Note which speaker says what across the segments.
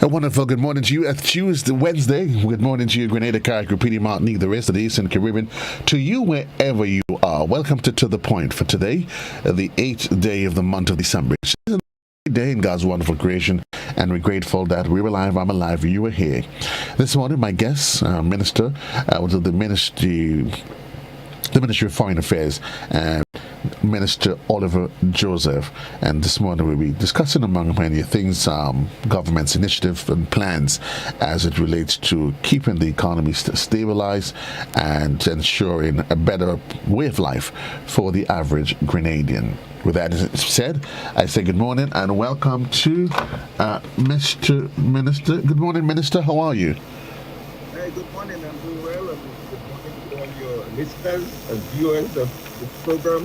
Speaker 1: A wonderful good morning to you. Tuesday, Wednesday. Good morning to you, Grenada, Carrick, Repeating Martinique, the rest of the Eastern Caribbean. To you, wherever you are. Welcome to The Point for today, the 8th day of the month of December. It's a day in God's wonderful creation, and we're grateful that we're alive, I'm alive, you are here. This morning, my guest, Minister, was of the Ministry of Foreign Affairs, Minister Oliver Joseph, and this morning we'll be discussing, among many things, government's initiative and plans as it relates to keeping the economy stabilized and ensuring a better way of life for the average Grenadian. With that said, I say good morning and welcome to Mr. Minister. Good morning, Minister. How are you?
Speaker 2: Hey, good morning. I'm doing well. And good morning to all your listeners and viewers of this program.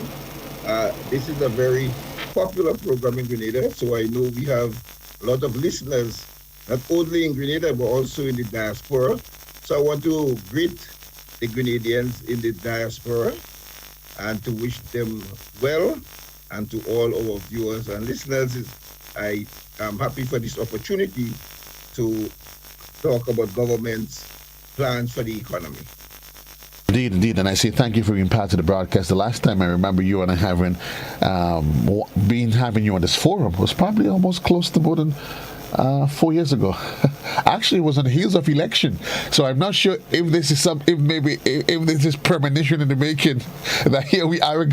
Speaker 2: This is a very popular program in Grenada, so I know we have a lot of listeners, not only in Grenada, but also in the diaspora. So I want to greet the Grenadians in the diaspora and to wish them well, and to all our viewers and listeners. I am happy for this opportunity to talk about government's plans for the economy.
Speaker 1: Indeed, and I say thank you for being part of the broadcast. The last time I remember you and I having you on this forum was probably almost close to more than 4 years ago. Actually, it was on the heels of election, so I'm not sure if this is if this is premonition in the making that here we are.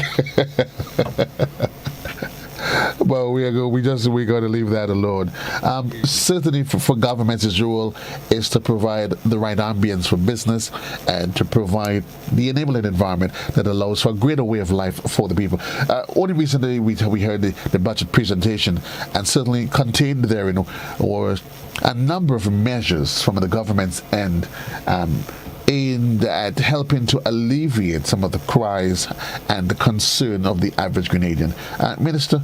Speaker 1: Well, we're going to leave that alone. Certainly, for governments, its role is to provide the right ambience for business and to provide the enabling environment that allows for a greater way of life for the people. Only recently, we heard the budget presentation, and certainly contained therein were a number of measures from the government's end aimed at helping to alleviate some of the cries and the concern of the average Grenadian. Minister,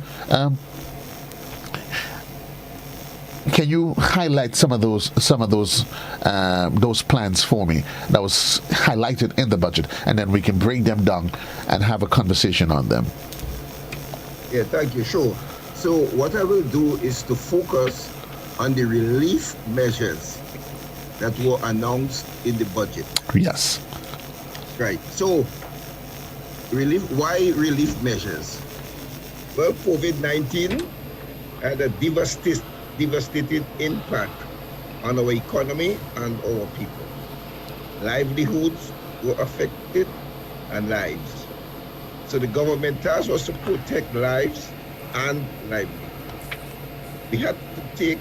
Speaker 1: can you highlight some of those plans for me that was highlighted in the budget, and then we can break them down and have a conversation on them?
Speaker 2: Yeah, thank you. Sure. So what I will do is to focus on the relief measures that were announced in the budget.
Speaker 1: Yes.
Speaker 2: Right. So, why relief measures? Well, COVID-19 had a devastating impact on our economy and our people. Livelihoods were affected and lives. So the government task was to protect lives and livelihoods. We had to take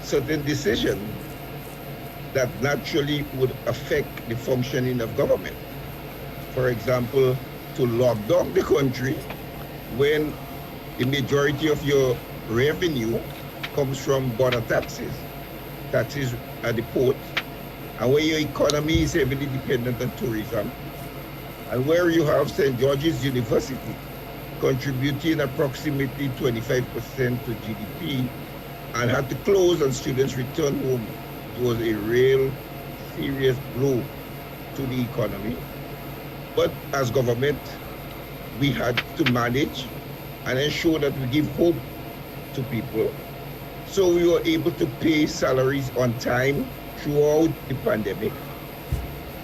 Speaker 2: certain decisions that naturally would affect the functioning of government. For example, to lock down the country when the majority of your revenue comes from border taxes at the port, and where your economy is heavily dependent on tourism, and where you have St. George's University contributing approximately 25% to GDP and had to close and students return home. It was a real serious blow to the economy. But as government, we had to manage and ensure that we give hope to people. So we were able to pay salaries on time throughout the pandemic,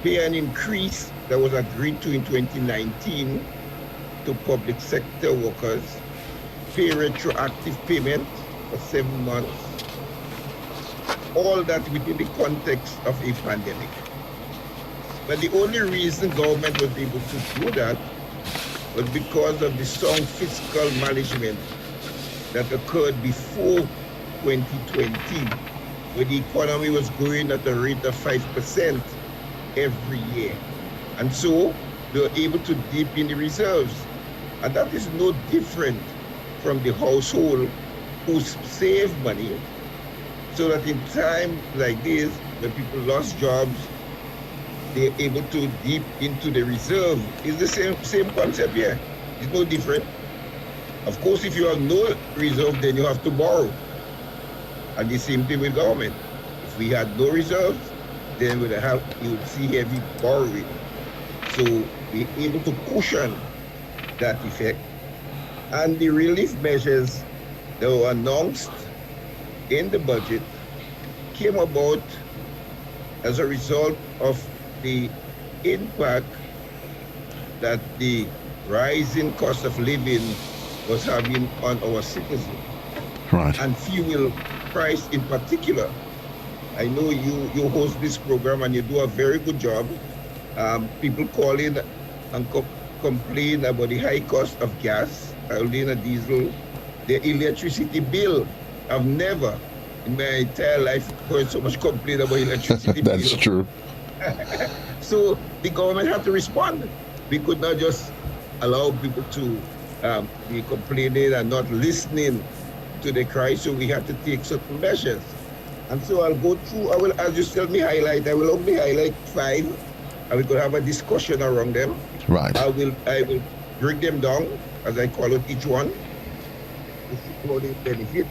Speaker 2: pay an increase that was agreed to in 2019 to public sector workers, pay retroactive payment for 7 months, all that within the context of a pandemic. But the only reason government was able to do that was because of the sound fiscal management that occurred before 2020, where the economy was growing at a rate of 5% every year. And so they were able to dip in the reserves. And that is no different from the household who save money, so that in times like this, when people lost jobs, they're able to dip into the reserve. It's the same concept here. It's no different. Of course, if you have no reserve, then you have to borrow. And the same thing with government. If we had no reserves, then you would see heavy borrowing. So we're able to cushion that effect. And the relief measures that were announced in the budget came about as a result of the impact that the rising cost of living was having on our citizens,
Speaker 1: Right.
Speaker 2: and fuel price in particular. I know you host this program and you do a very good job. People call in and complain about the high cost of gas, gasoline, and diesel, the electricity bill. I've never in my entire life heard so much complaint about electricity bill.
Speaker 1: That's true.
Speaker 2: So the government had to respond. We could not just allow people to be complaining and not listening to the cry, so we had to take certain measures. And so I'll go through, as you tell me highlight, I will only highlight 5, and we could have a discussion around them.
Speaker 1: Right.
Speaker 2: I will break them down, as I call it, each one, for the benefit.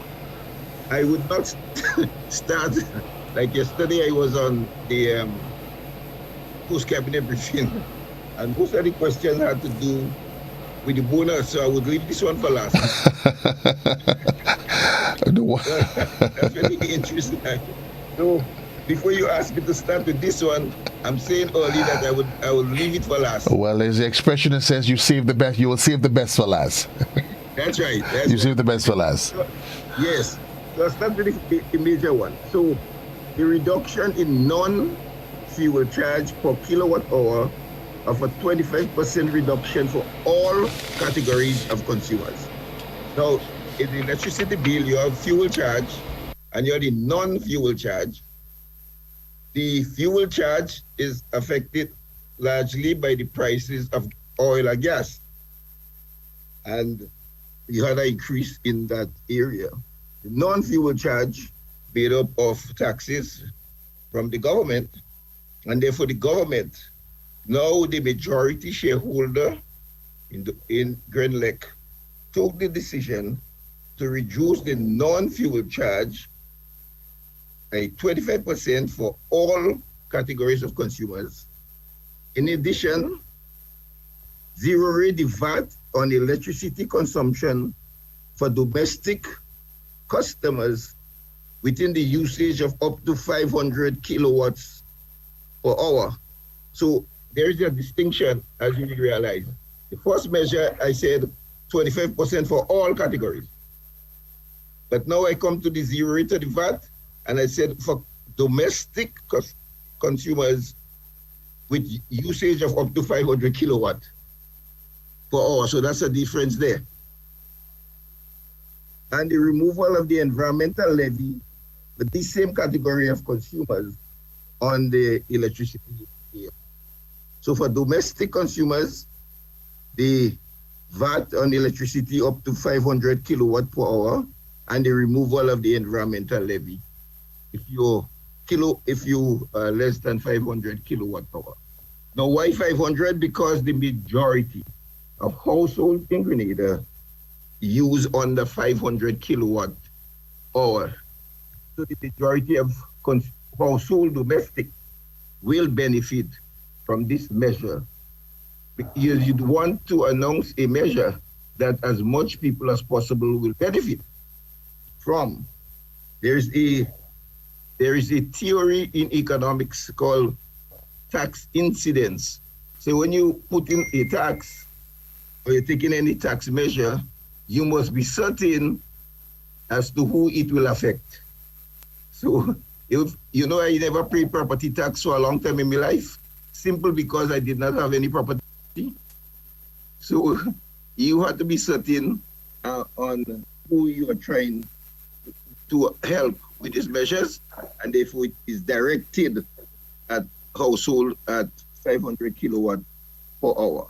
Speaker 2: I would not start, like yesterday I was on the post-cabinet briefing, and most of the questions had to do with the bonus, so I would leave this one for last. That's very interesting. So before you ask me to start with this one, I'm saying early that I would leave it for last.
Speaker 1: Well, there's the expression that says you save the best, you will save the best for last.
Speaker 2: That's right.
Speaker 1: You save the best for last.
Speaker 2: So, yes. So I'll start with the major one. So the reduction in non-fuel charge per kilowatt hour of a 25% reduction for all categories of consumers. Now, in the electricity bill, you have fuel charge and you have the non-fuel charge. The fuel charge is affected largely by the prices of oil and gas. And you had an increase in that area. The non-fuel charge made up of taxes from the government, and therefore the government, now the majority shareholder in Grenlec, took the decision to reduce the non-fuel charge by 25% for all categories of consumers. In addition, zero-rate the VAT on electricity consumption for domestic customers within the usage of up to 500 kilowatts per hour. So there is a distinction, as you realize. The first measure, I said 25% for all categories. But now I come to the zero rate of the VAT, and I said for domestic consumers with usage of up to 500 kilowatt per hour. So that's a difference there. And the removal of the environmental levy for this same category of consumers on the electricity bill. So for domestic consumers, the VAT on electricity up to 500 kilowatt per hour, and the removal of the environmental levy if you less than 500 kilowatt hour. Now, why 500? Because the majority of households in Grenada use under 500 kilowatt hour. So the majority of household domestic will benefit from this measure. You'd want to announce a measure that as much people as possible will benefit from. There is a theory in economics called tax incidence. So when you put in a tax, or you're taking any tax measure, you must be certain as to who it will affect. So, if you know, I never paid property tax for a long time in my life, simple because I did not have any property. So you have to be certain on who you are trying to help with these measures, and therefore it is directed at household at 500 kilowatt per hour.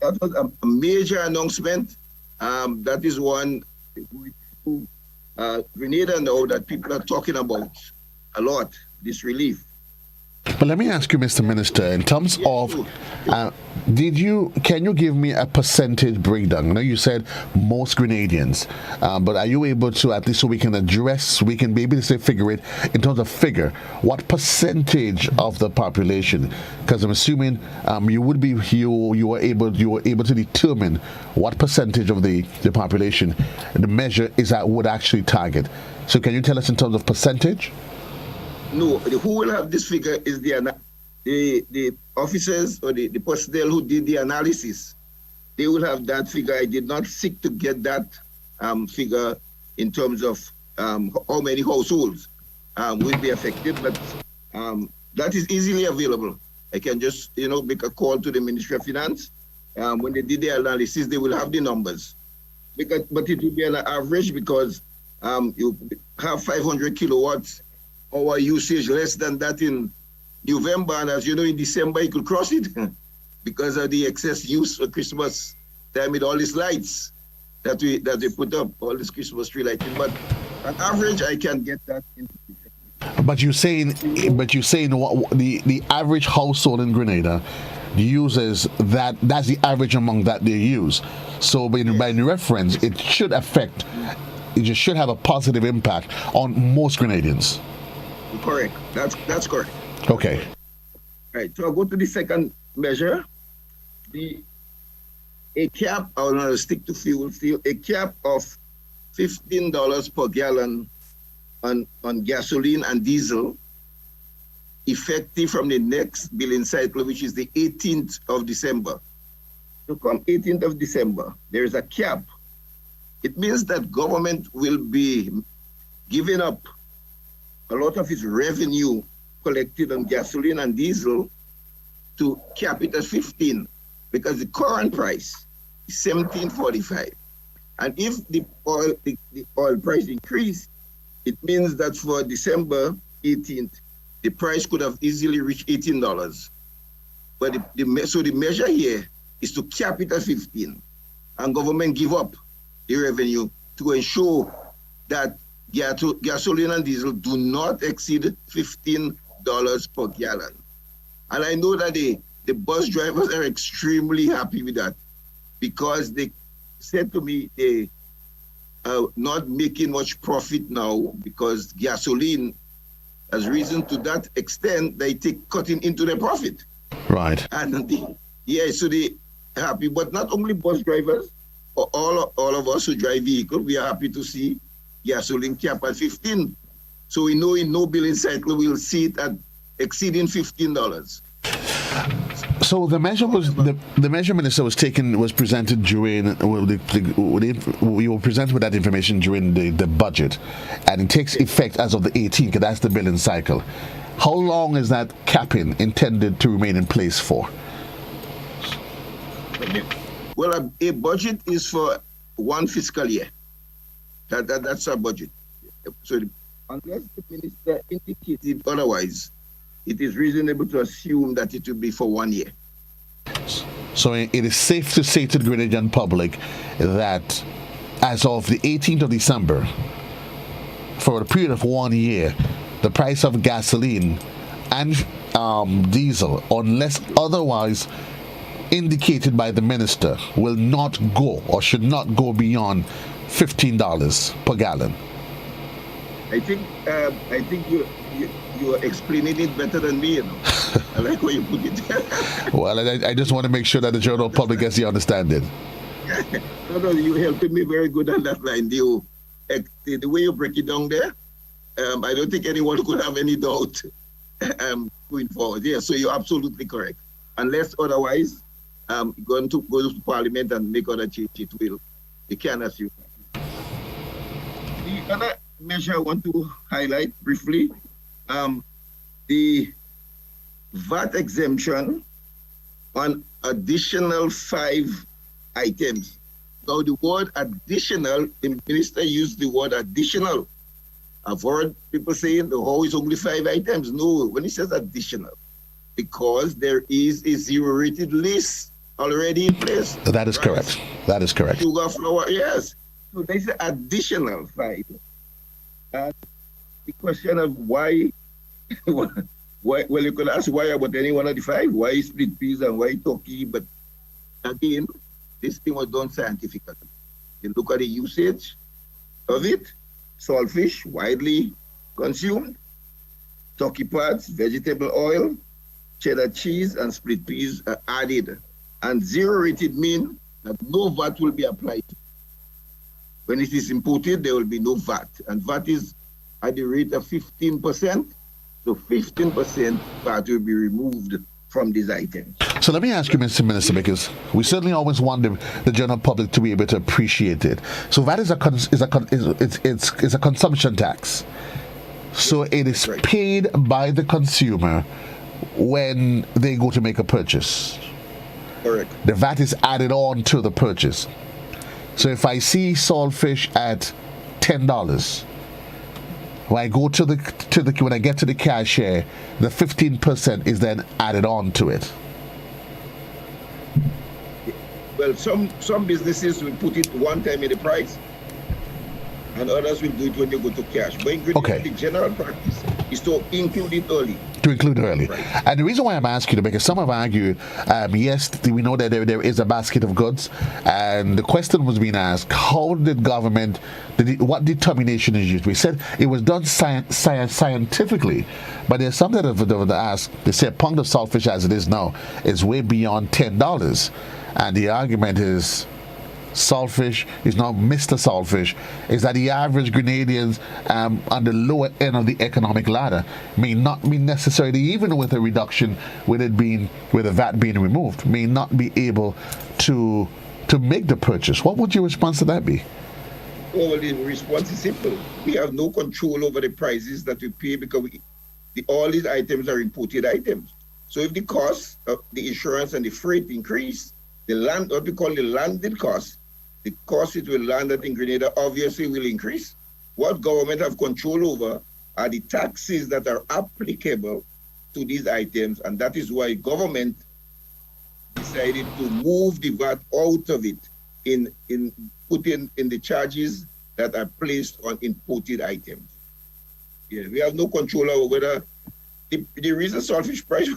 Speaker 2: That was a major announcement. That is one Grenada now that people are talking about a lot, this relief.
Speaker 1: But let me ask you, Mr. Minister, in terms of, can you give me a percentage breakdown? I know you said most Grenadians, but are you able to, at least so we can be able to say figure it, in terms of figure, what percentage of the population? Because I'm assuming you were able to determine what percentage of the population the measure is that would actually target. So can you tell us in terms of percentage?
Speaker 2: No, who will have this figure is the officers or the personnel who did the analysis. They will have that figure. I did not seek to get that figure in terms of how many households will be affected, but that is easily available. I can just make a call to the Ministry of Finance. When they did the analysis, they will have the numbers. But it will be an average because you have 500 kilowatts hour usage less than that in November, and as you know, in December you could cross it because of the excess use for Christmas time with all these lights that they put up, all this Christmas tree lighting. But on average, I can get that.
Speaker 1: But you're saying what the average household in Grenada uses that's the average among that they use. So by reference, it should have a positive impact on most Grenadians.
Speaker 2: Correct. That's correct.
Speaker 1: Okay.
Speaker 2: Right. So I'll go to the second measure. A cap, I want to stick to fuel steel, a cap of $15 per gallon on gasoline and diesel, effective from the next billing cycle, which is the 18th of December. So come 18th of December, there is a cap. It means that government will be giving up a lot of its revenue collected on gasoline and diesel to cap it at 15, because the current price is 17.45. And if the oil price increase, it means that for December 18th, the price could have easily reached $18. But so the measure here is to cap it at 15, and government give up the revenue to ensure that gasoline and diesel do not exceed $15 per gallon. And I know that the bus drivers are extremely happy with that, because they said to me they are not making much profit now because gasoline has risen to that extent they take cutting into their profit.
Speaker 1: Right.
Speaker 2: And so they happy, but not only bus drivers, all of us who drive vehicles, we are happy to see gasoline cap at 15. So we know in no billing cycle we'll see it at exceeding $15.
Speaker 1: So the measure the measure minister was presented during we were presented with that information during the budget, and it takes effect as of the 18th. That's the billing cycle. How long is that capping intended to remain in place for?
Speaker 2: Well, a budget is for one fiscal year. That's our budget. So unless the minister indicated otherwise, it is reasonable to assume that it will be for 1 year.
Speaker 1: So it is safe to say to the Grenadian public that as of the 18th of December, for a period of 1 year, the price of gasoline and diesel, unless otherwise indicated by the minister, will not go or should not go beyond $15 per gallon.
Speaker 2: I think you are explaining it better than me, you know. I like how you put it.
Speaker 1: Well, I just want to make sure that the general public gets the understanding.
Speaker 2: No, you're helping me very good on that line. The way you break it down there, I don't think anyone could have any doubt going forward. Yeah, so you're absolutely correct. Unless otherwise, going to go to Parliament and make other changes, you can assume. The other measure I want to highlight briefly, the VAT exemption on additional 5 items. Now the word additional, the minister used the word additional. I've heard people saying the whole is only 5 items. No, when he says additional, because there is a zero-rated list already in place.
Speaker 1: That is correct. That is correct.
Speaker 2: Sugar, flour, yes. So there's an additional 5. And the question of why, well, you could ask why about any one of the 5. Why split peas and why turkey? But again, this thing was done scientifically. You look at the usage of it. Saltfish, widely consumed. Turkey parts, vegetable oil, cheddar cheese, and split peas are added. And zero-rated means that no VAT will be applied. When it is imported, there will be no VAT. And VAT is at the rate of 15%. So 15% VAT will be removed from these items.
Speaker 1: So let me ask you, Mr. Minister, because we certainly always want the general public to be able to appreciate it. So that is a consumption tax. So it is paid by the consumer when they go to make a purchase.
Speaker 2: Correct.
Speaker 1: The VAT is added on to the purchase. So if I see saltfish at $10, when I go when I get to the cashier, the 15% is then added on to it.
Speaker 2: Well, some businesses will put it one time in the price, and others will do it when you go to cash. But the general practice is to include it early.
Speaker 1: Right. And the reason why I'm asking you, because some have argued, yes, we know that there is a basket of goods, and the question was being asked, how did government, what determination is used? We said it was done scientifically, but there's some that have asked, they say a pound of saltfish as it is now is way beyond $10, and the argument is, saltfish is not Mr. Saltfish, is that the average Grenadians on the lower end of the economic ladder may not be necessarily, even with a reduction, with the VAT being removed, may not be able to make the purchase. What would your response to that be?
Speaker 2: Well, the response is simple. We have no control over the prices that we pay because all these items are imported items. So if the cost of the insurance and the freight increase, what we call the landed cost, the cost it will land at in Grenada obviously will increase. What government have control over are the taxes that are applicable to these items, and that is why government decided to move the VAT out of it in putting in the charges that are placed on imported items. Yeah, we have no control over whether the reason saltfish price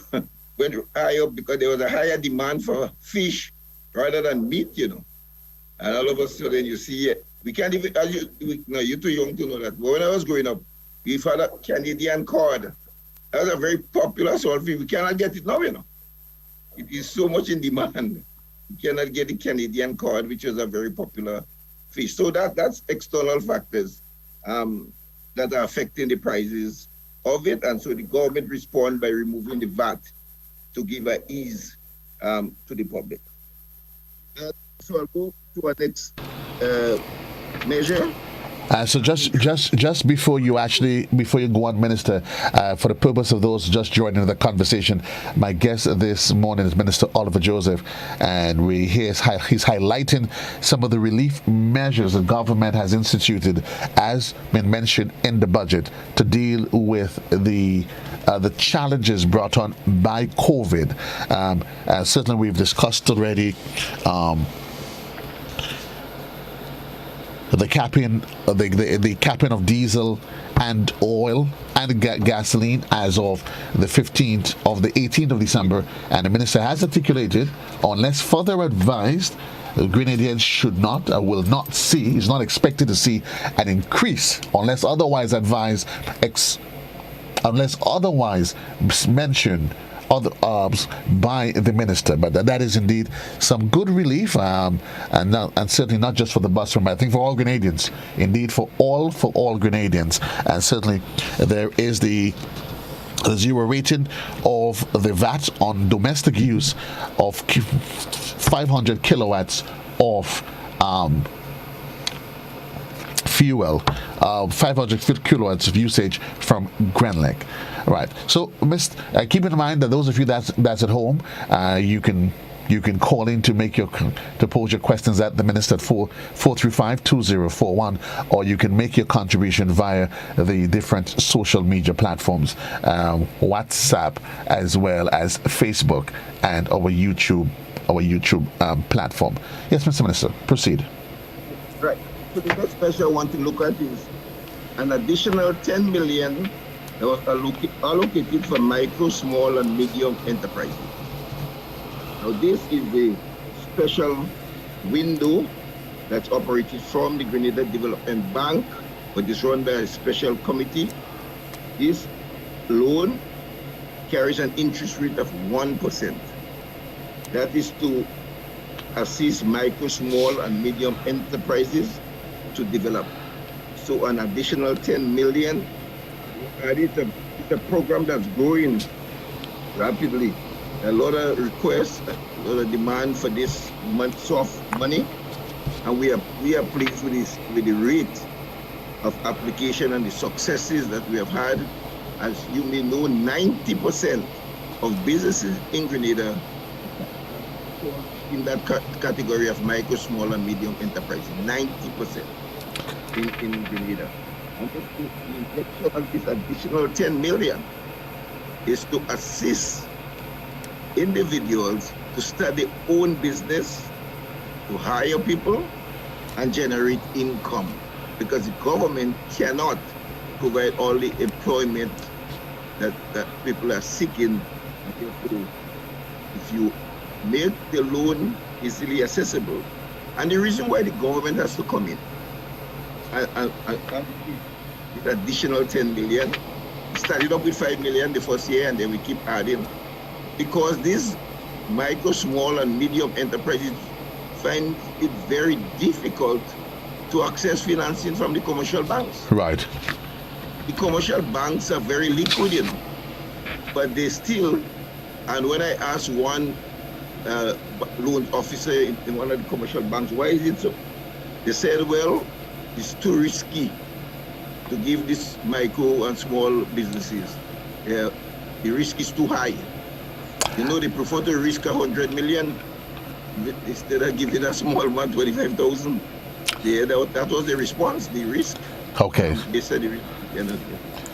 Speaker 2: went high up because there was a higher demand for fish rather than meat, And all of a sudden you see, we can't even, you're too young to know that. But when I was growing up, we had a Canadian cod. That was a very popular saltfish. We cannot get it now, It is so much in demand. We cannot get the Canadian cod, which is a very popular fish. So that's external factors that are affecting the prices of it. And so the government respond by removing the VAT to give an ease to the public. So I'll go to our next measure.
Speaker 1: So just before you go on, Minister, for the purpose of those just joining the conversation, my guest this morning is Minister Oliver Joseph, and he's highlighting some of the relief measures the government has instituted, as been mentioned in the budget, to deal with the challenges brought on by COVID. Certainly, we've discussed already. The capping of diesel and oil and gasoline as of the 18th of December, and the minister has articulated, unless further advised, Grenadians should not, will not see, is not expected to see an increase unless otherwise advised, unless otherwise mentioned by the minister. But that is indeed some good relief, and certainly not just for the bus room, I think for all Grenadians, indeed for all Grenadians. And certainly there is the zero rating of the VAT on domestic use of 500 kilowatts of fuel, 500 kilowatts of usage from Grenlec. Right. So, keep in mind that those of you that's at home, you can call in to pose your questions at the minister at 435-2041, or you can make your contribution via the different social media platforms, WhatsApp as well as Facebook and our YouTube platform. Yes, Mr. Minister, proceed.
Speaker 2: Right. So the next measure I want to look at is an additional 10 million that was allocated for micro, small, and medium enterprises. Now, this is the special window that's operated from the Grenada Development Bank, but is run by a special committee. This loan carries an interest rate of 1%. That is to assist micro, small, and medium enterprises to develop. So an additional 10 million added to it's a program that's growing rapidly. A lot of requests, a lot of demand for this month's of money, and we are pleased with this, with the rate of application and the successes that we have had. As you may know, 90% of businesses in Grenada in that category of micro, small, and medium enterprises. 90% in Grenada. And the injection of this additional 10 million is to assist individuals to start their own business, to hire people, and generate income. Because the government cannot provide all the employment that people are seeking. If you make the loan easily accessible, and the reason why the government has to come in and with additional 10 million, we started up with 5 million the first year, and then we keep adding, because these micro, small, and medium enterprises find it very difficult to access financing from the commercial banks.
Speaker 1: Right.
Speaker 2: The commercial banks are very liquid, you know, but they still, and when I asked one loan officer in one of the commercial banks, why is it so? They said, well, it's too risky to give these micro and small businesses. The risk is too high. You know, they prefer to risk 100 million instead of giving a small man 25,000. Yeah, that was the response, the risk.
Speaker 1: Okay.
Speaker 2: They said the risk.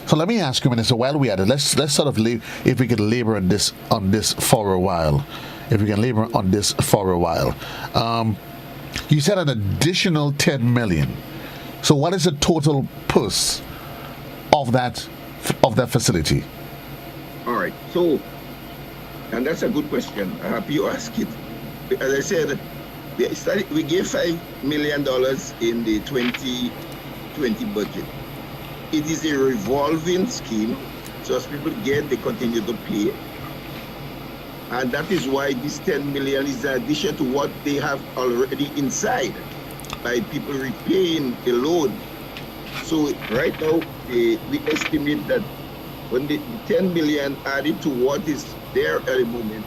Speaker 1: So let me ask you, Minister, while we're at it, let's sort of if we could labor on this for a while. If we can labor on this for a while. You said an additional 10 million. So what is the total purse of that facility?
Speaker 2: All right. So, and that's a good question. I'm happy you asked it. As I said, we gave $5 million in the 2020 budget. It is a revolving scheme, so as people get, they continue to pay. And that is why this 10 million is in addition to what they have already inside by people repaying the loan. So right now, we estimate that when the 10 million added to what is there at the moment,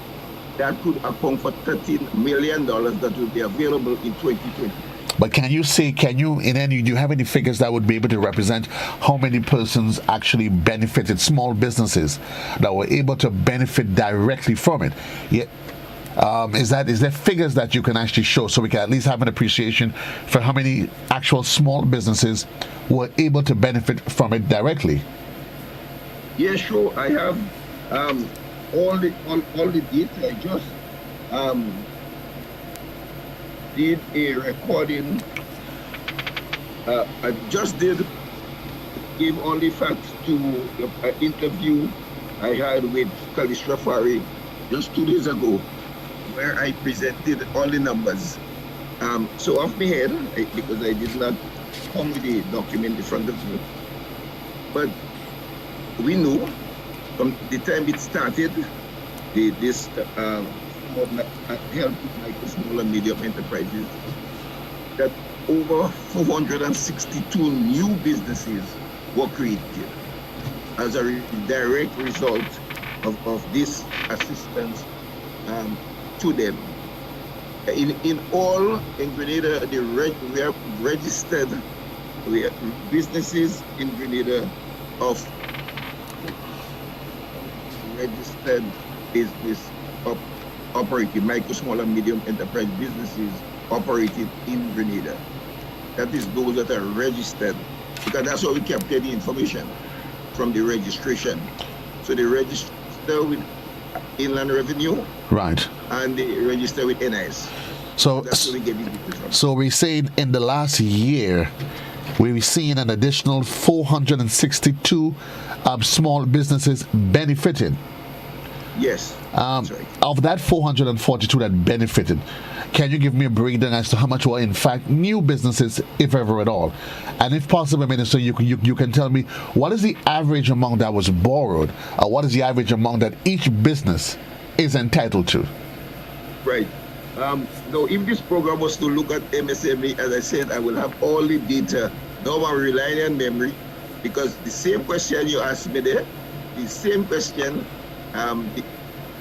Speaker 2: that could account for $13 million that will be available in 2020.
Speaker 1: But do you have any figures that would be able to represent how many persons actually benefited, small businesses that were able to benefit directly from it? Yeah. Is there figures that you can actually show so we can at least have an appreciation for how many actual small businesses were able to benefit from it directly?
Speaker 2: Yeah, sure. I have all the data. I just did a recording. I just give all the facts to an interview I had with Kalish Rafari just 2 days ago, where I presented all the numbers. So off my head, because I did not come with the document in front of me, but we know from the time it started, this help micro, small, and medium enterprises, that over 462 new businesses were created as a direct result of this assistance to them. In all, in Grenada, we have registered businesses in Grenada of registered business operating, micro, small, and medium enterprise businesses operated in Grenada. That is those that are registered, because that's how we capture the information from the registration. So they register with Inland Revenue,
Speaker 1: right,
Speaker 2: and they register with NIS.
Speaker 1: So
Speaker 2: that's where we get these details from.
Speaker 1: So we saying in the last year, we've seen an additional 462 small businesses benefited.
Speaker 2: Yes. That's right.
Speaker 1: Of that 442 that benefited, can you give me a breakdown as to how much were in fact new businesses, if ever at all? And if possible, Minister, you can tell me what is the average amount that was borrowed, or what is the average amount that each business is entitled to?
Speaker 2: Right. Now, if this program was to look at MSME, as I said, I will have all the data. Now I'm relying on memory, because the same question you asked me there, the same question the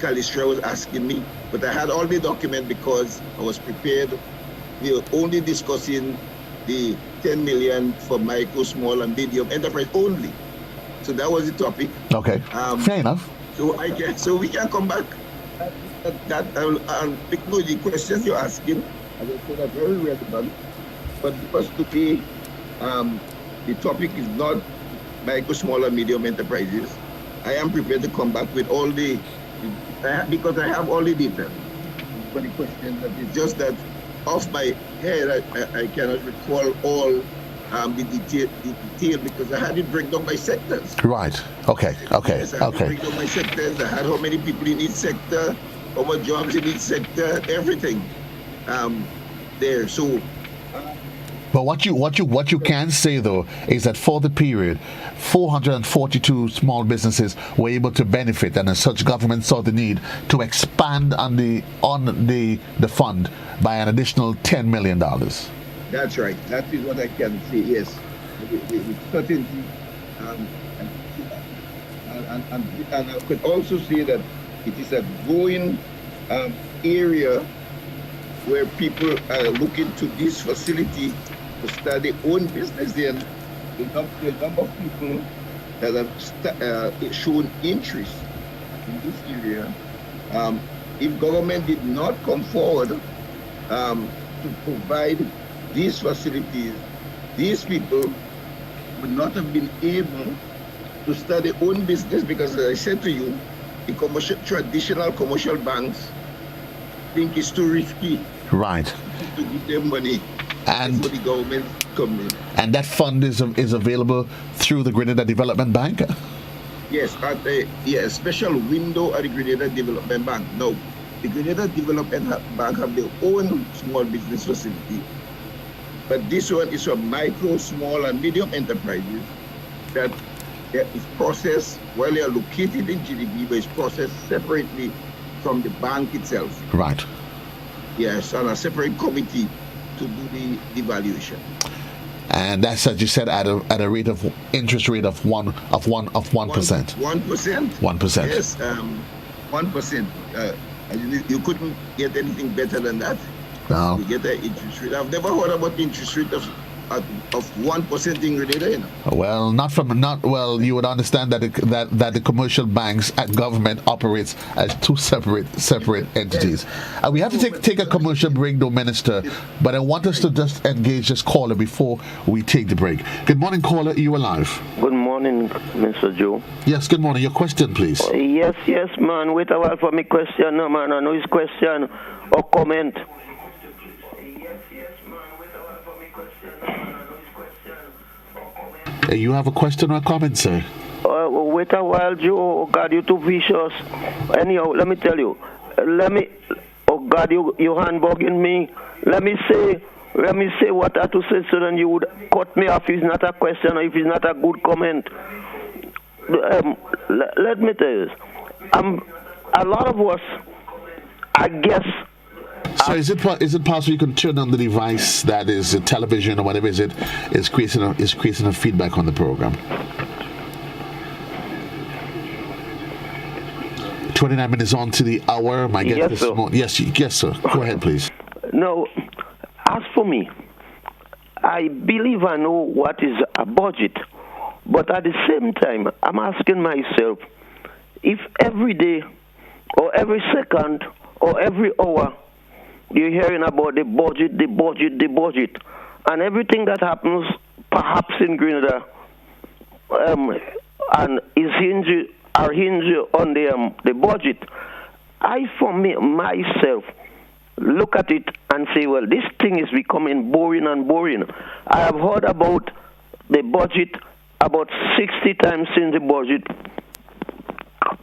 Speaker 2: Calistra was asking me, but I had all the document because I was prepared. We were only discussing the 10 million for micro, small, and medium enterprise only. So that was the topic.
Speaker 1: Okay. Fair enough.
Speaker 2: So we can come back. I'll pick the questions you're asking. As I said, are very relevant. But because today the topic is not micro, small, and medium enterprises, I am prepared to come back with all because I have all the data for the questions. It's just that off my head, I cannot recall all the detail because I had it break down by sectors.
Speaker 1: Right. Okay.
Speaker 2: Yes, I had it break down by sectors. I had how many people in each sector, how much jobs in each sector, everything there. So.
Speaker 1: But what you can say though is that for the period, 442 small businesses were able to benefit, and as such, government saw the need to expand on the fund by an additional $10 million.
Speaker 2: That's right. That is what I can say. Yes, with certainty, and I could also say that it is a growing area where people are looking to this facility to start their own business. Then the number of people that have shown interest in this area. If government did not come forward to provide these facilities, these people would not have been able to start their own business because, as I said to you, the traditional commercial banks think it's too risky.
Speaker 1: Right.
Speaker 2: To give them money. And for the government come in.
Speaker 1: And that fund is available through the Grenada Development Bank?
Speaker 2: Yes, at a special window at the Grenada Development Bank. Now, the Grenada Development Bank have their own small business facility, but this one is for micro, small, and medium enterprises that is processed while they are located in GDB, but it's processed separately from the bank itself.
Speaker 1: Right.
Speaker 2: Yes, on a separate committee to do the evaluation.
Speaker 1: And that's, as you said, at a rate of interest rate of 1%. 1%. 1%.
Speaker 2: Yes, 1%. You couldn't get anything better than that.
Speaker 1: No.
Speaker 2: You get an interest rate. I've never heard about the interest rate of 1% in Grenada, you know.
Speaker 1: Well, you would understand that the commercial banks and government operates as two separate entities. We have to take a commercial break, though, Minister. But I want us to just engage this caller before we take the break. Good morning, caller. You are live.
Speaker 3: Good morning, Mr. Joe.
Speaker 1: Yes, good morning. Your question, please.
Speaker 3: Yes, man. Wait a while for me question, no, man. I know his question or comment.
Speaker 1: You have a question or a comment, sir?
Speaker 3: Wait a while, Joe. Oh, God, you too vicious. Anyhow, let me tell you. Oh, God, you hand-bugging me. Let me say what I have to say so then you would cut me off if it's not a question or if it's not a good comment. Let me tell you this. A lot of us, I guess...
Speaker 1: So is it possible you can turn on the device that is a television or whatever is creating a feedback on the program? 29 minutes on to the hour. My guest this morning. Yes, sir. Go ahead, please.
Speaker 3: No, as for me, I believe I know what is a budget, but at the same time, I'm asking myself if every day or every second or every hour you're hearing about the budget, and everything that happens perhaps in Grenada and is hinged on the budget. I, for me, myself, look at it and say, well, this thing is becoming boring and boring. I have heard about the budget about 60 times since the budget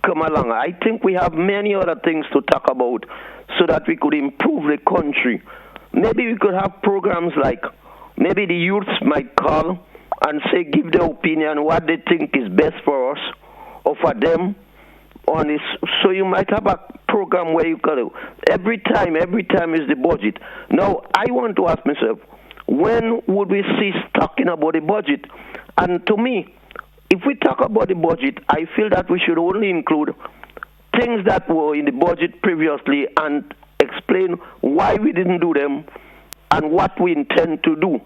Speaker 3: come along. I think we have many other things to talk about so that we could improve the country. Maybe we could have programs like maybe the youths might call and say, give their opinion, what they think is best for us or for them on this. So you might have a program where you could, every time is the budget. Now, I want to ask myself, when would we cease talking about the budget? And to me, if we talk about the budget, I feel that we should only include things that were in the budget previously and explain why we didn't do them and what we intend to do.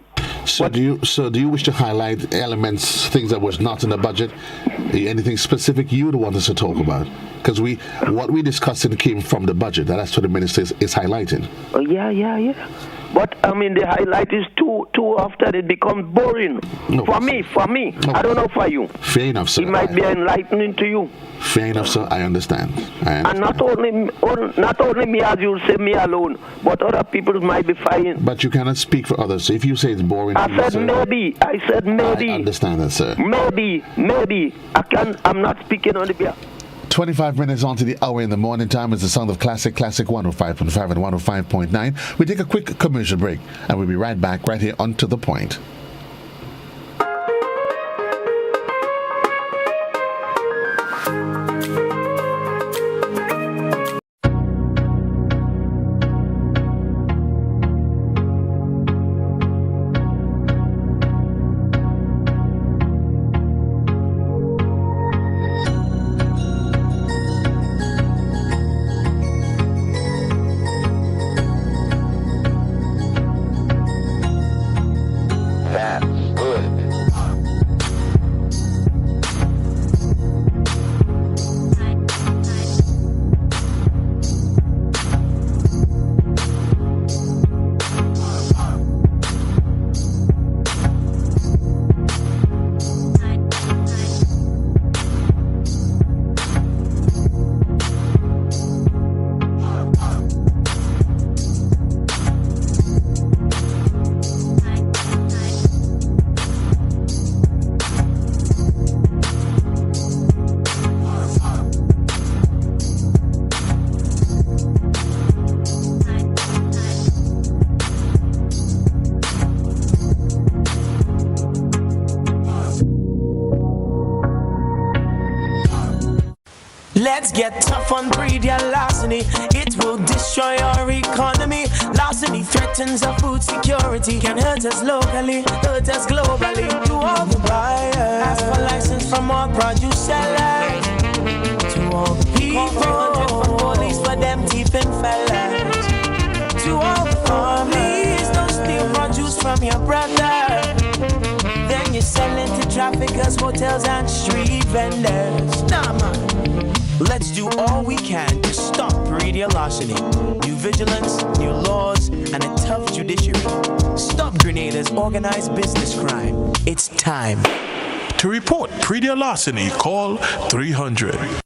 Speaker 1: So do you wish to highlight elements, things that was not in the budget? Anything specific you would want us to talk about? Because what we discussed came from the budget. That's what the minister is highlighting.
Speaker 3: Yeah. But I mean, the highlight is too often it becomes boring.
Speaker 1: No.
Speaker 3: For me.
Speaker 1: No.
Speaker 3: I don't know for you.
Speaker 1: Fair enough, sir.
Speaker 3: It might be enlightening to you.
Speaker 1: Fair enough, sir. I understand.
Speaker 3: And not only me, as you say, me alone, but other people might be fine.
Speaker 1: But you cannot speak for others. So if you say it's boring,
Speaker 3: I said maybe.
Speaker 1: I understand that, sir.
Speaker 3: Maybe. I'm not speaking on the behalf.
Speaker 1: 25 minutes on to the hour in the morning time is the sound of Classic 105.5 and 105.9. We take a quick commercial break and we'll be right back right here on To The Point.
Speaker 4: Let's get tough on greed, yeah, larceny. It will destroy our economy. Larceny threatens our food security. Can hurt us locally, hurt us globally. To all the buyers, ask for license from all produce sellers. To all the people, 300 for police for them thieving fellas. To all the families, don't steal produce from your brother. Then you sell it to traffickers, hotels and street vendors. Nah, man. Let's do all we can to stop radio larceny. New vigilance, new laws, and a tough judiciary. Stop Grenada's organized business crime. It's time.
Speaker 5: To report radio larceny, call 300.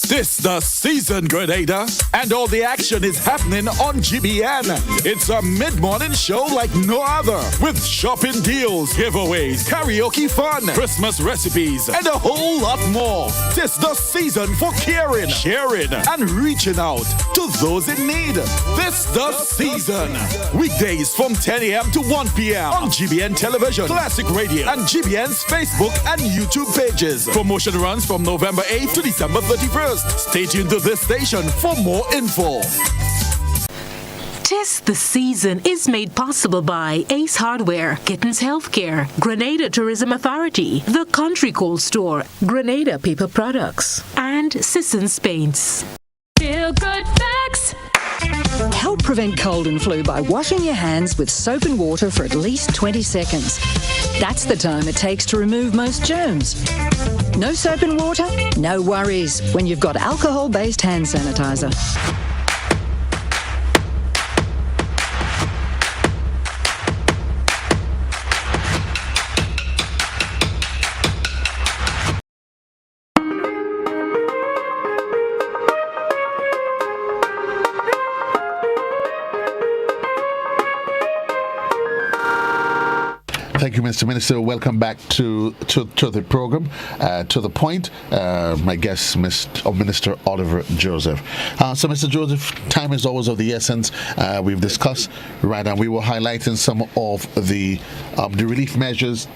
Speaker 6: This the season, Grenada, and all the action is happening on GBN. It's a mid-morning show like no other, with shopping deals, giveaways, karaoke fun, Christmas recipes, and a whole lot more. This the season for caring, sharing, and reaching out to those in need. This the season. Weekdays from 10 a.m. to 1 p.m. on GBN Television, Classic Radio, and GBN's Facebook and YouTube pages. Promotion runs from November 8th to December 31st. Stay tuned to this station for more info.
Speaker 7: Tis the Season is made possible by Ace Hardware, Kittens Healthcare, Grenada Tourism Authority, The Country Cold Store, Grenada Paper Products, and Sissons Paints.
Speaker 8: Feel good facts.
Speaker 9: Help prevent cold and flu by washing your hands with soap and water for at least 20 seconds. That's the time it takes to remove most germs. No soap and water? No worries when you've got alcohol-based hand sanitizer.
Speaker 1: Thank you, Mr. Minister. Welcome back to the program, To The Point. My guest, Minister Oliver Joseph. So, Mr. Joseph, time is always of the essence. We've discussed, right, and we were highlighting some of the relief measures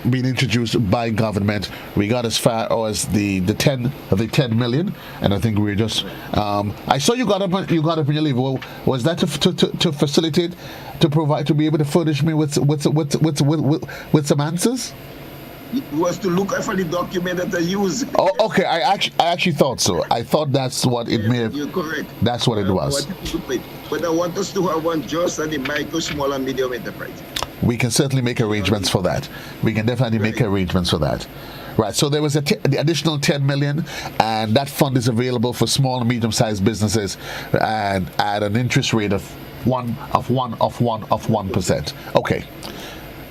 Speaker 1: being introduced by government. We got as far as the 10 million, and I think we were just. I saw you got up in your leave. Well, was that to facilitate, to provide, to be able to furnish me with some answers?
Speaker 2: It was to look for the document that I use.
Speaker 1: Oh, okay. I actually thought so. I thought that's what it may have.
Speaker 2: You're correct.
Speaker 1: That's what it was.
Speaker 2: But I want us to have one just on the micro, small, and medium enterprise.
Speaker 1: We can certainly make arrangements for that. We can definitely make arrangements for that. Right. So there was the additional 10 million, and that fund is available for small and medium-sized businesses, and at an interest rate of 1%. Okay.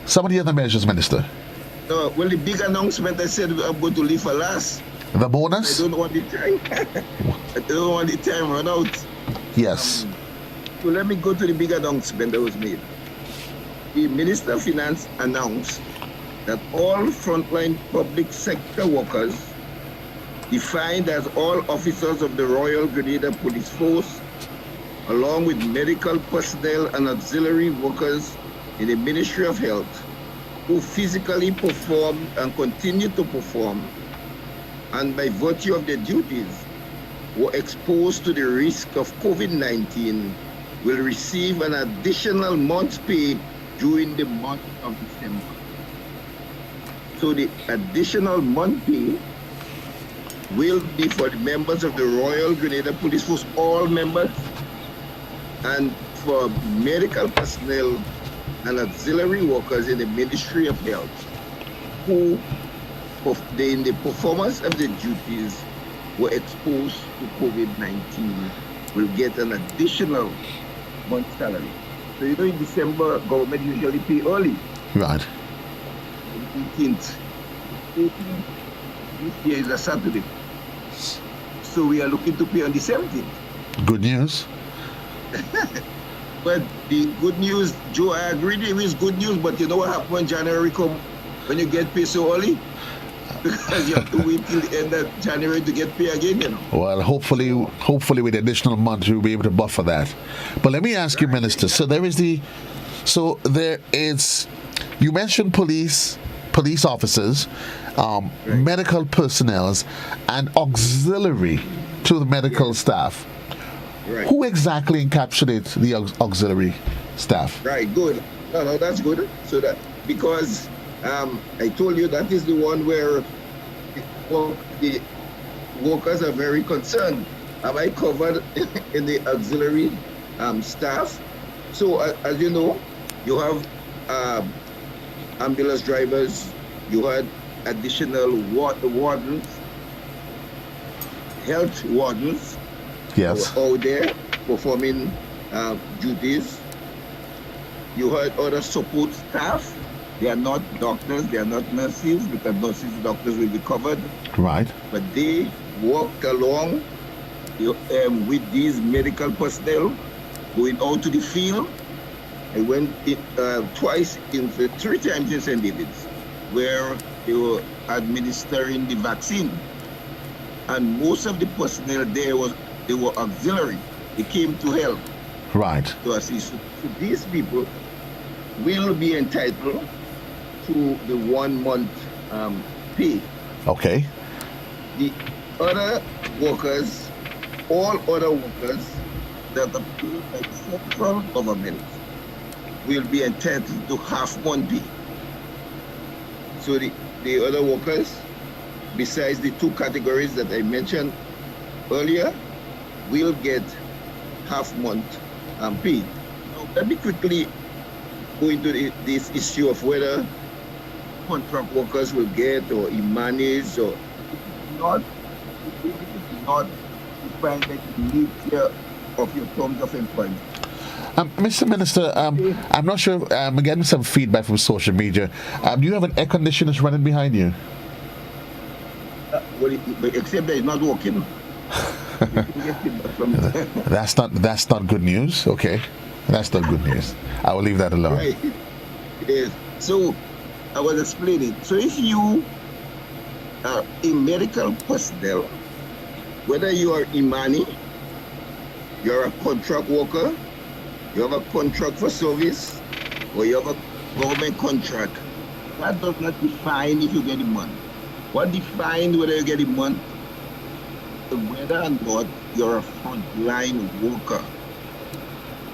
Speaker 1: Some of the other measures, Minister.
Speaker 2: No, well, the big announcement I said I'm going to leave for last.
Speaker 1: The bonus?
Speaker 2: I don't want the time. I don't want the time run out.
Speaker 1: Yes.
Speaker 2: So let me go to the big announcement that was made. The Minister of Finance announced that all frontline public sector workers, defined as all officers of the Royal Grenada Police Force, along with medical personnel and auxiliary workers in the Ministry of Health, who physically perform and continue to perform, and by virtue of their duties, were exposed to the risk of COVID-19, will receive an additional month's pay during the month of December. So the additional month pay will be for the members of the Royal Grenada Police Force, all members, and for medical personnel and auxiliary workers in the Ministry of Health who, in the performance of their duties, were exposed to COVID-19 will get an additional month's salary. So you know in December, government usually pay early.
Speaker 1: Right.
Speaker 2: 18th. 18th this year is a Saturday. So we are looking to pay on the 17th.
Speaker 1: Good news.
Speaker 2: But the good news, Joe, I agree with you, it's good news, but you know what happens when January comes, when you get paid so early? Because you have to wait till the end of January to get paid again, you know.
Speaker 1: Well, hopefully with the additional month, we'll be able to buffer that. But let me ask you, Minister, you mentioned police officers, medical personnel, and auxiliary to the medical staff.
Speaker 2: Right.
Speaker 1: Who exactly encapsulates the auxiliary staff?
Speaker 2: Right, good. No, that's good. So that, because I told you that is the one where the workers are very concerned. Am I covered in the auxiliary staff? So as you know, you have ambulance drivers, you had additional wardens, health wardens.
Speaker 1: Yes.
Speaker 2: Out there performing duties. You had other support staff. They are not doctors, they are not nurses, because nurses and doctors will be covered.
Speaker 1: Right.
Speaker 2: But they worked along with these medical personnel going out to the field. I went three times in St. David's, where they were administering the vaccine. And most of the personnel there they were auxiliary. They came to help.
Speaker 1: Right.
Speaker 2: To assist. So these people will be entitled to the 1 month pay.
Speaker 1: Okay.
Speaker 2: The other workers, all other workers that are paid by the central government will be entitled to half month pay. So the other workers, besides the two categories that I mentioned earlier, will get half month pay. Now, let me quickly go into this issue of whether contract workers will get or Imanis or not. It is not defined by the nature of your terms of employment.
Speaker 1: Mr. Minister, I'm not sure. I'm getting some feedback from social media. Do you have an air conditioner that's running behind you?
Speaker 2: Well, except that it's not working.
Speaker 1: That's not good news. Okay, that's not good news. I will leave that alone.
Speaker 2: Right. Yes. So I was explaining. So if you are a medical personnel, whether you are Imani, you're a contract worker, you have a contract for service, or you have a government contract, that does not define if you get a month. What defines whether you get a month? Whether or not you're a frontline worker.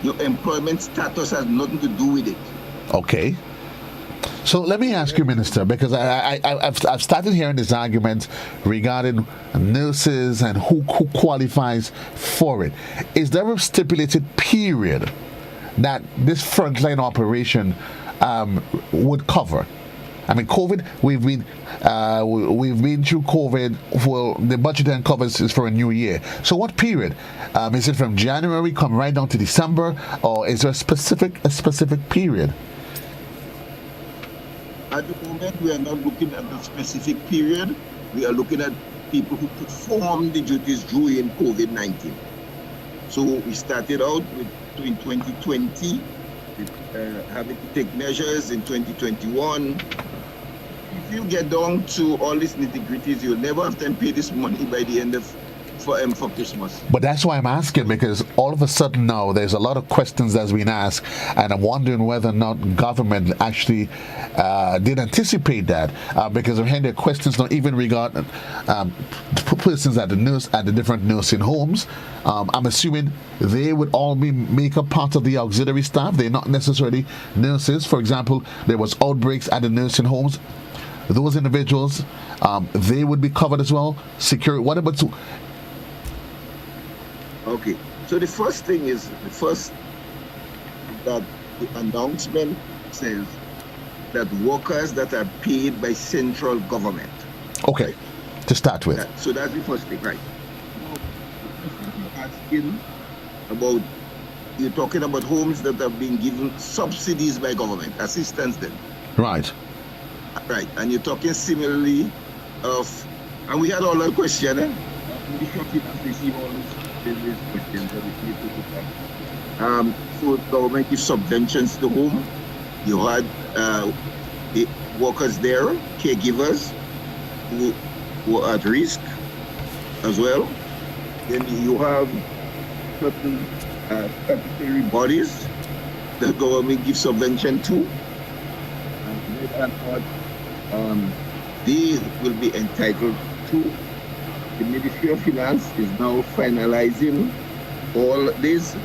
Speaker 2: Your employment status has nothing to do with it.
Speaker 1: Okay. So let me ask you, Minister, because I've started hearing this argument regarding nurses and who qualifies for it. Is there a stipulated period that this frontline operation would cover? I mean, COVID. We've been through COVID. For the budget and covers is for a new year. So, what period? Is it from January, come right down to December, or is there a specific period?
Speaker 2: At the moment, we are not looking at a specific period. We are looking at people who perform the duties during COVID-19. So we started out in 2020, having to take measures in 2021. If you get down to all these nitty-gritties, you'll never have time to pay this money by the end of for Christmas.
Speaker 1: But that's why I'm asking, because all of a sudden now there's a lot of questions that's been asked, and I'm wondering whether or not government actually did anticipate that, because I'm hearing the questions now even regarding persons at the different nursing homes. I'm assuming they would all make up part of the auxiliary staff. They're not necessarily nurses. For example, there was outbreaks at the nursing homes. Those individuals, they would be covered as well. Security. What about?
Speaker 2: Okay, so the first thing is that the announcement says that workers that are paid by central government.
Speaker 1: Okay, right? To start with.
Speaker 2: So that's the first thing, right? Now, asking about, you're talking about homes that have been given subsidies by government, assistance then.
Speaker 1: Right.
Speaker 2: Right, and you're talking similarly of, and we had all our questions, eh? So government gives subventions to whom? You had the workers there, caregivers who were at risk as well. Then you have certain statutory bodies that government gives subvention to, and they will be entitled to. The Ministry of Finance is now finalizing all these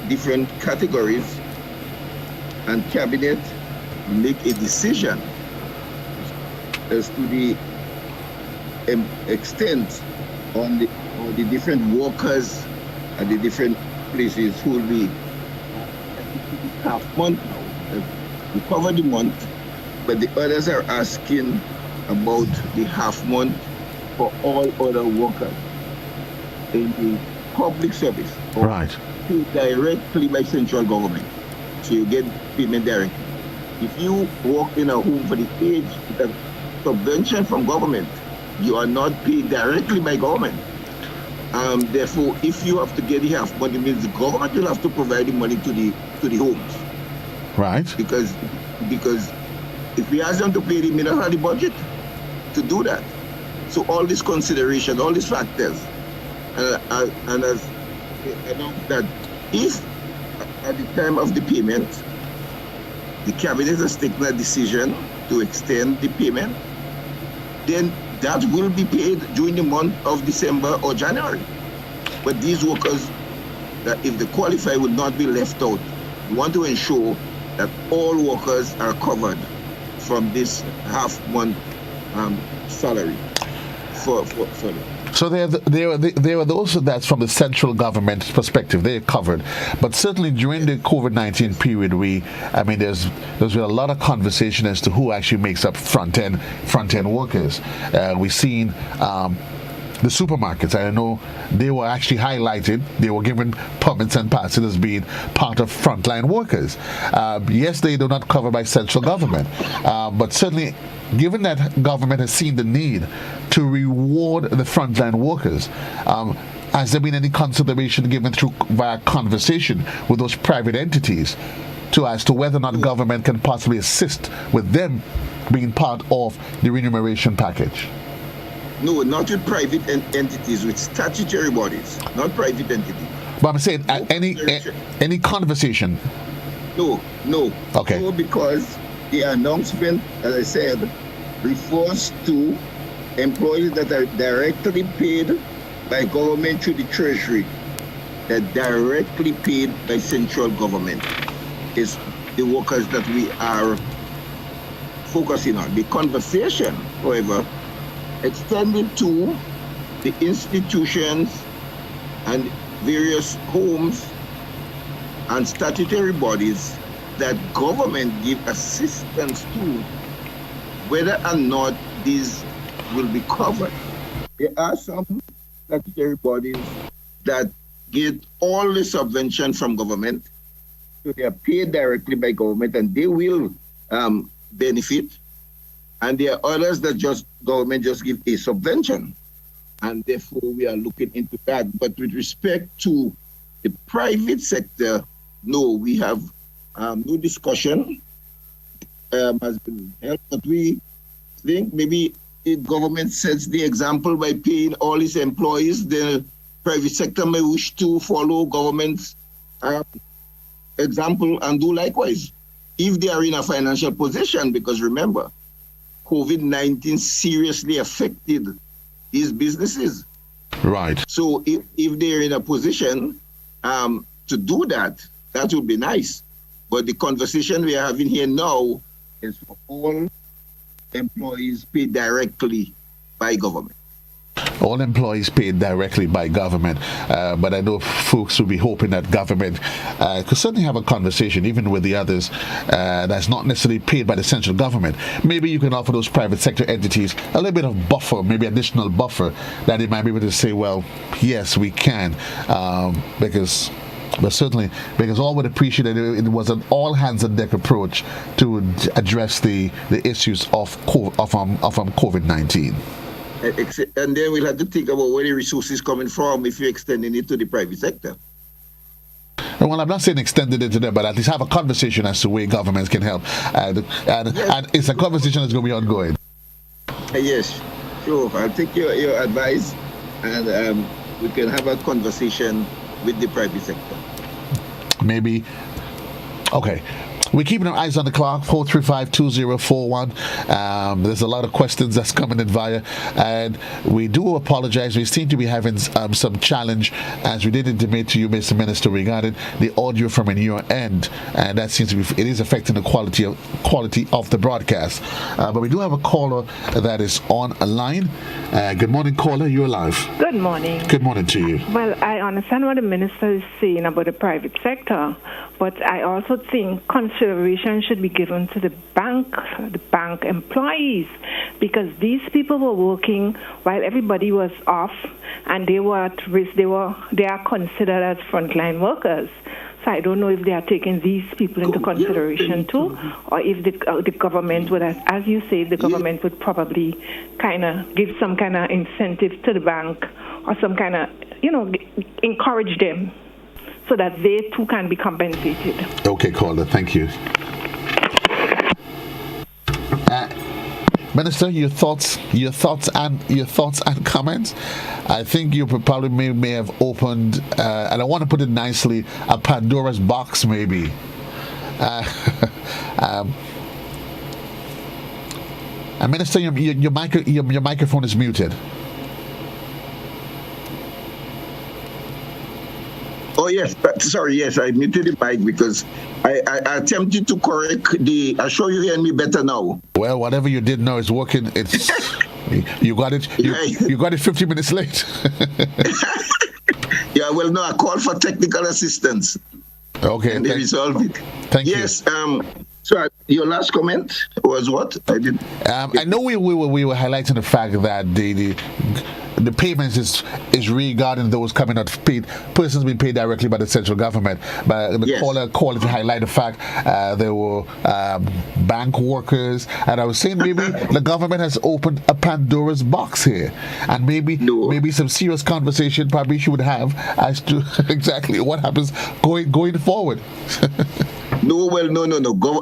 Speaker 2: different categories, and Cabinet make a decision as to the extent on the different workers at the different places who will be half month now. We cover the month, but the others are asking about the half month for all other workers in the public service.
Speaker 1: Right.
Speaker 2: Paid directly by central government. So you get payment directly. If you work in a home for the age, the subvention from government, you are not paid directly by government. Therefore, if you have to get the half money, it means the government will have to provide the money to the homes.
Speaker 1: Right.
Speaker 2: Because if we ask them to pay, they may not have the budget to do that. So all this consideration, all these factors, and as announced that if at the time of the payment, the cabinet has taken a decision to extend the payment, then that will be paid during the month of December or January. But these workers, that if they qualify, will not be left out. We want to ensure that all workers are covered from this half month salary for them.
Speaker 1: So there are those that's from the central government perspective, they're covered. But certainly during the COVID-19 period, there's been a lot of conversation as to who actually makes up front end workers. We've seen the supermarkets. I know they were actually highlighted. They were given permits and passes as being part of frontline workers. Yes, they do not cover by central government, but certainly, given that government has seen the need to reward the frontline workers, has there been any consideration given via conversation with those private entities as to whether or not government can possibly assist with them being part of the remuneration package?
Speaker 2: No, not with private entities, with statutory bodies, not private entities.
Speaker 1: But I'm saying any conversation.
Speaker 2: No.
Speaker 1: Okay.
Speaker 2: No, because the announcement, as I said, refers to employees that are directly paid by government through the treasury, that directly paid by central government is the workers that we are focusing on. The conversation, however, extended to the institutions and various homes and statutory bodies that government give assistance to, whether or not these will be covered. There are some statutory bodies that get all the subvention from government, so they are paid directly by government and they will benefit. And there are others that government just give a subvention. And therefore we are looking into that. But with respect to the private sector, no, we have no discussion has been held, but we think maybe if government sets the example by paying all its employees, the private sector may wish to follow government's example and do likewise, if they are in a financial position, because remember, COVID-19 seriously affected these businesses.
Speaker 1: Right.
Speaker 2: So if they're in a position to do that, that would be nice. But the conversation we are having here now is for all employees paid directly by government.
Speaker 1: All employees paid directly by government, but I know folks will be hoping that government could certainly have a conversation, even with the others, that's not necessarily paid by the central government. Maybe you can offer those private sector entities a little bit of buffer, maybe additional buffer, that they might be able to say, well, yes, we can, but certainly, because all would appreciate that it was an all-hands-on-deck approach to address the issues of COVID-19.
Speaker 2: And then we'll have to think about where the resources coming from if you're extending it to the private sector.
Speaker 1: Well, I'm not saying extended it to them, but at least have a conversation as to where governments can help. And it's a conversation that's going to be ongoing.
Speaker 2: Yes, sure. I'll take your advice and we can have a conversation with the private sector.
Speaker 1: Maybe. Okay. We're keeping our eyes on the clock, 435-2041. There's a lot of questions that's coming in via, and we do apologize. We seem to be having some challenge, as we did intimate to you, Mr. Minister, regarding the audio from your end, and that seems to be, it is affecting the quality of the broadcast. But we do have a caller that is on a line. Good morning, caller. You're live.
Speaker 10: Good morning.
Speaker 1: Good morning to you.
Speaker 10: Well, I understand what the minister is saying about the private sector, but I also think consideration should be given to the bank employees, because these people were working while everybody was off, and they were at risk. They are considered as frontline workers. So I don't know if they are taking these people into consideration too, or if the government would, as you say, the government would probably kind of give some kind of incentive to the bank, or some kind of, encourage them, so that they too can be compensated.
Speaker 1: Okay, caller, thank you. Minister, your thoughts and comments. I think you probably may have opened, and I want to put it nicely, a Pandora's box, maybe. Minister, your microphone is muted.
Speaker 2: Oh, yes. Sorry, yes, I muted the mic because I attempted to correct I'm sure you hear me better now.
Speaker 1: Well, whatever you did now is working. It's you got it. You got it 50 minutes late.
Speaker 2: Yeah, well, no, I called for technical assistance.
Speaker 1: Okay.
Speaker 2: And they resolved it.
Speaker 1: Thank you.
Speaker 2: Yes. So your last comment was what? I did.
Speaker 1: I know we were highlighting the fact that the payments is regarding those coming out paid, persons being paid directly by the central government. But the caller called to highlight the fact there were bank workers, and I was saying maybe the government has opened a Pandora's box here, and maybe some serious conversation probably should have as to exactly what happens going forward.
Speaker 2: No.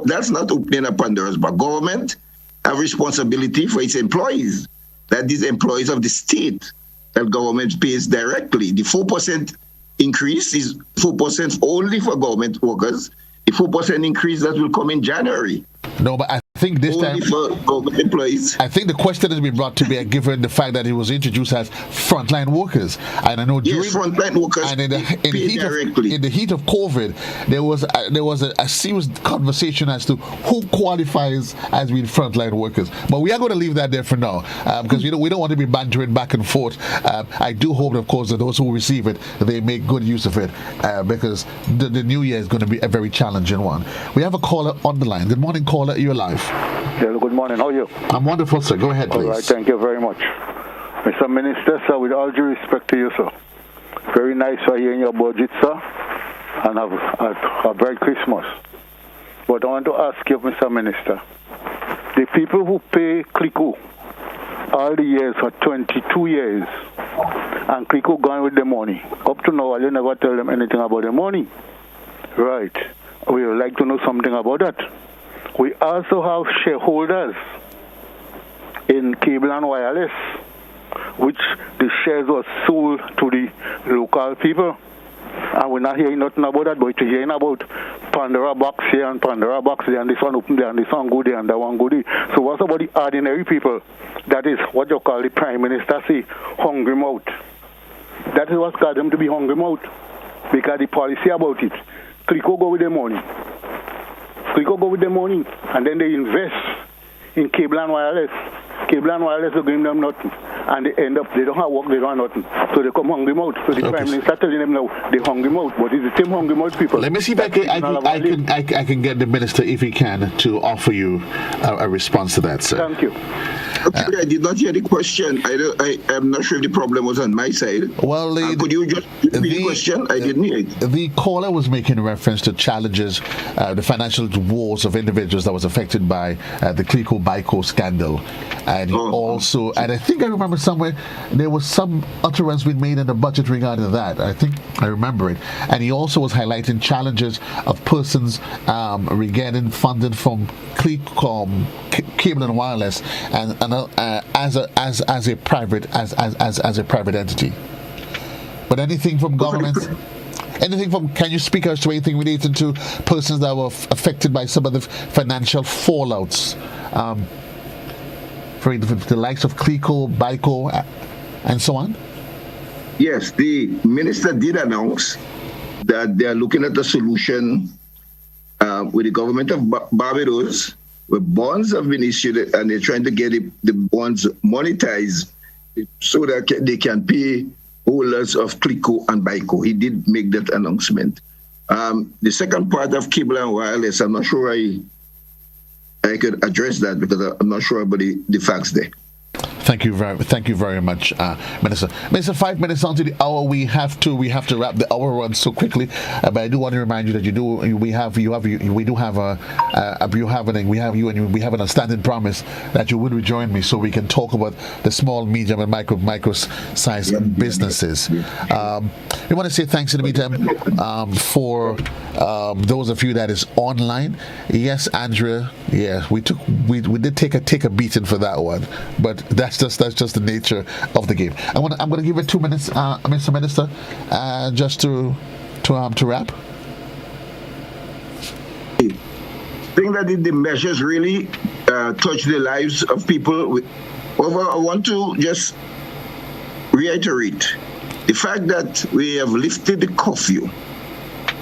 Speaker 2: That's not opening a Pandora's box. Government have responsibility for its employees. That these employees of the state that government pays directly. The 4% increase is 4% only for government workers. The 4% increase that will come in January.
Speaker 1: No, but I think this
Speaker 2: Only
Speaker 1: time,
Speaker 2: for government employees.
Speaker 1: I think the question has been brought to bear given the fact that it was introduced as frontline workers. And I know during
Speaker 2: frontline workers
Speaker 1: and in the heat of COVID, there was a serious conversation as to who qualifies as being frontline workers. But we are going to leave that there for now because we don't want to be bantering back and forth. I do hope, of course, that those who receive it, they make good use of it because the new year is going to be a very challenging one. We have a caller on the line. Good morning, caller. You're live.
Speaker 11: Hello, good morning. How are you?
Speaker 1: I'm wonderful, sir. Go ahead, please.
Speaker 11: All right, thank you very much. Mr. Minister, sir, with all due respect to you, sir, very nice for hearing your budget, sir, and have a bright Christmas. But I want to ask you, Mr. Minister, the people who pay CLICO all the years for 22 years, and CLICO gone with the money, up to now, you never tell them anything about the money. Right. We would like to know something about that. We also have shareholders in cable and wireless, which the shares were sold to the local people. And we're not hearing nothing about that, but we're hearing about Pandora box here and Pandora box there, and this one open there, and this one go there, and that one go there. So what's about the ordinary people? That is what you call the Prime Minister say, hungry mouth. That is what's got them to be hungry mouth, because the policy about it. CLICO go with the money. CLICO go with the money, and then they invest in cable and wireless. Cable and wireless will give them nothing, and they end up, they don't have work, they don't have nothing. So they come hungry mouth. So the Prime Minister telling them now, they hungry mouth, but it's the same hungry mouth people.
Speaker 1: Let me see if I can get the Minister, if he can, to offer you a response to that, sir.
Speaker 11: Thank you.
Speaker 2: Okay, I did not hear the question. I'm not sure if the problem was on my side.
Speaker 1: Well,
Speaker 2: could you just repeat the question? I didn't hear it.
Speaker 1: The caller was making reference to challenges, the financial woes of individuals that was affected by the CLICO-BICO scandal. And he also, and I think I remember somewhere, there was some utterance being made in the budget regarding that. I think I remember it. And he also was highlighting challenges of persons regaining funding from CLICO, cable and wireless, and as a private entity. But anything from government, can you speak as to anything relating to persons that were affected by some of the financial fallouts, for the likes of CLICO, BICO, and so on?
Speaker 2: Yes, the minister did announce that they are looking at a solution with the government of Barbados, where bonds have been issued and they're trying to get the bonds monetized so that they can pay holders of CLICO and BICO. He did make that announcement. The second part of cable and wireless, I'm not sure I could address that because I'm not sure about the facts there.
Speaker 1: Thank you very much, Minister. Minister, 5 minutes onto the hour, we have to wrap the hour run so quickly. But I do want to remind you that we have an outstanding promise that you would rejoin me so we can talk about the small, medium, and micro-sized businesses. We want to say thanks in the meantime for those of you that is online. Yes, Andrea. Yeah, we did take a beating for that one, but that's just the nature of the game. I'm gonna give it 2 minutes, Mr. Minister, just to wrap.
Speaker 2: I think that the measures really touch the lives of people. However, I want to just reiterate the fact that we have lifted the curfew,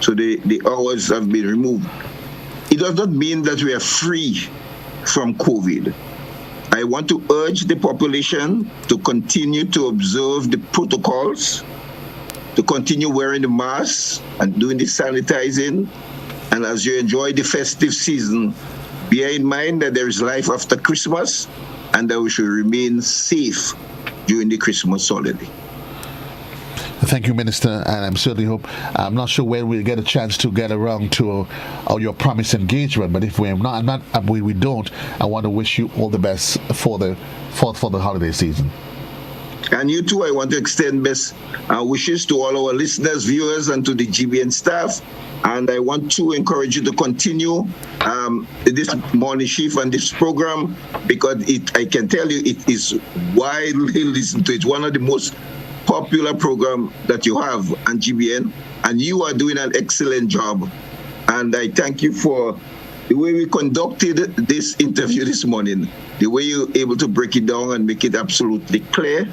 Speaker 2: so the hours have been removed. It does not mean that we are free from COVID. I want to urge the population to continue to observe the protocols, to continue wearing the masks and doing the sanitizing. And as you enjoy the festive season, bear in mind that there is life after Christmas and that we should remain safe during the Christmas holiday.
Speaker 1: Thank you, Minister, and I'm certainly hope. I'm not sure when we'll get a chance to get around to your promised engagement, but if we don't, I want to wish you all the best for the holiday season.
Speaker 2: And you too, I want to extend best wishes to all our listeners, viewers, and to the GBN staff. And I want to encourage you to continue this morning shift and this program because I can tell you it is widely listened to. It's one of the most popular program that you have on GBN, and you are doing an excellent job. And I thank you for the way we conducted this interview this morning, the way you're able to break it down and make it absolutely clear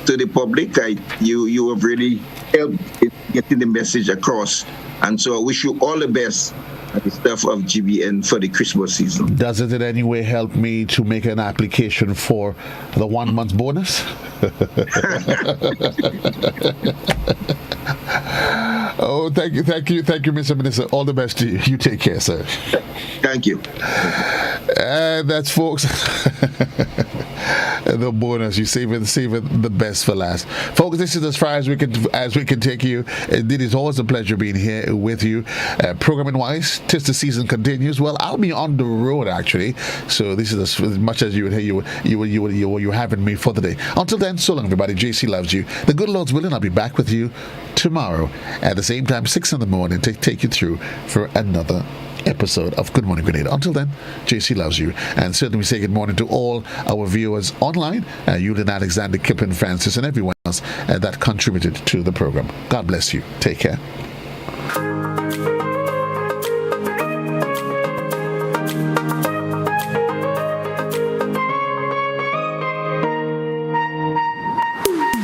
Speaker 2: to the public, you have really helped in getting the message across. And so I wish you all the best at the staff of GBN for the Christmas season.
Speaker 1: Does it in any way help me to make an application for the 1 month bonus? Oh, thank you, Mr. Minister. All the best to you. You take care, sir.
Speaker 2: Thank you.
Speaker 1: And that's, folks, the bonus. You saving the best for last, folks. This is as far as we can take you. It is always a pleasure being here with you. Programming wise, tis the season continues. Well, I'll be on the road actually, so this is as much as you having me for the day. Until then, so long, everybody. JC loves you. The good Lord's willing, I'll be back with you tomorrow at the same time, 6 in the morning, to take you through for another episode of Good Morning Grenada. Until then, JC loves you. And certainly we say good morning to all our viewers online, Eulin Alexander, Kiplin Francis, and everyone else that contributed to the program. God bless you. Take care.